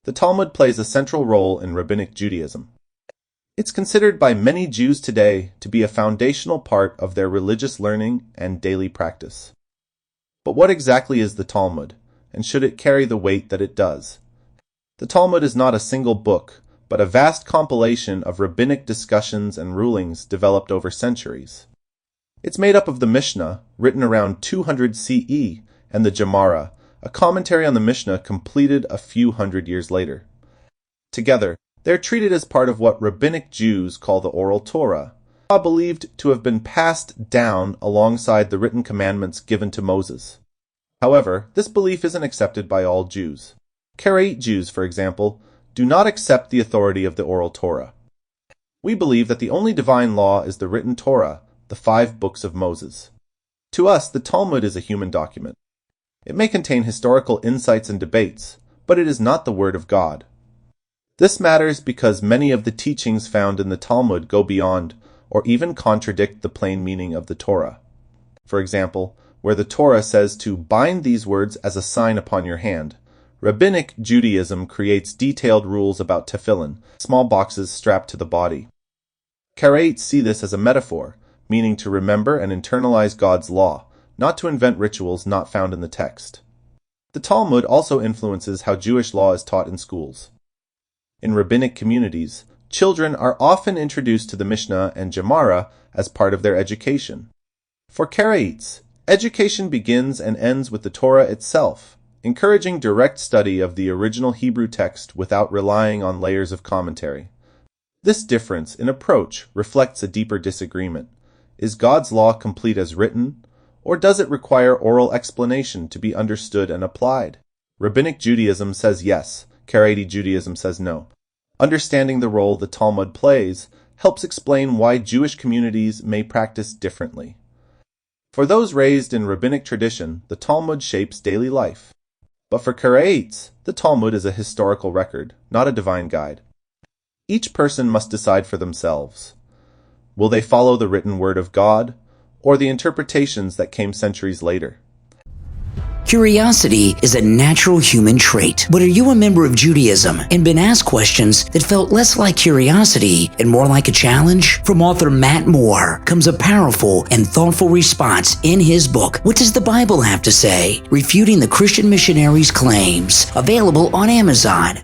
The Talmud plays a central role in Rabbinic Judaism. It's considered by many Jews today to be a foundational part of their religious learning and daily practice. But what exactly is the Talmud, and should it carry the weight that it does? The Talmud is not a single book, but a vast compilation of rabbinic discussions and rulings developed over centuries. It's made up of the Mishnah, written around 200 CE, and the Gemara, a commentary on the Mishnah completed a few hundred years later. Together, they're treated as part of what Rabbinic Jews call the oral Torah, believed to have been passed down alongside the written commandments given to Moses. However, this belief isn't accepted by all Jews. Karaite Jews, for example, do not accept the authority of the oral Torah. We believe that the only divine law is the written Torah, the 5 books of Moses. To us, the Talmud is a human document. It may contain historical insights and debates, but it is not the Word of God. This matters because many of the teachings found in the Talmud go beyond or even contradict the plain meaning of the Torah. For example, where the Torah says to bind these words as a sign upon your hand, Rabbinic Judaism creates detailed rules about tefillin, small boxes strapped to the body. Karaites see this as a metaphor, meaning to remember and internalize God's law, not to invent rituals not found in the text. The Talmud also influences how Jewish law is taught in schools. In rabbinic communities, children are often introduced to the Mishnah and Gemara as part of their education. For Karaites, education begins and ends with the Torah itself, encouraging direct study of the original Hebrew text without relying on layers of commentary. This difference in approach reflects a deeper disagreement. Is God's law complete as written, or does it require oral explanation to be understood and applied? Rabbinic Judaism says yes, Karaite Judaism says no. Understanding the role the Talmud plays helps explain why Jewish communities may practice differently. For those raised in rabbinic tradition, the Talmud shapes daily life. But for Karaites, the Talmud is a historical record, not a divine guide. Each person must decide for themselves. Will they follow the written word of God, or the interpretations that came centuries later? Curiosity is a natural human trait, but are you a member of Judaism and been asked questions that felt less like curiosity and more like a challenge? From author Matt Moore comes a powerful and thoughtful response in his book, What Does the Bible Have to Say? Refuting the Christian missionaries' claims, available on Amazon.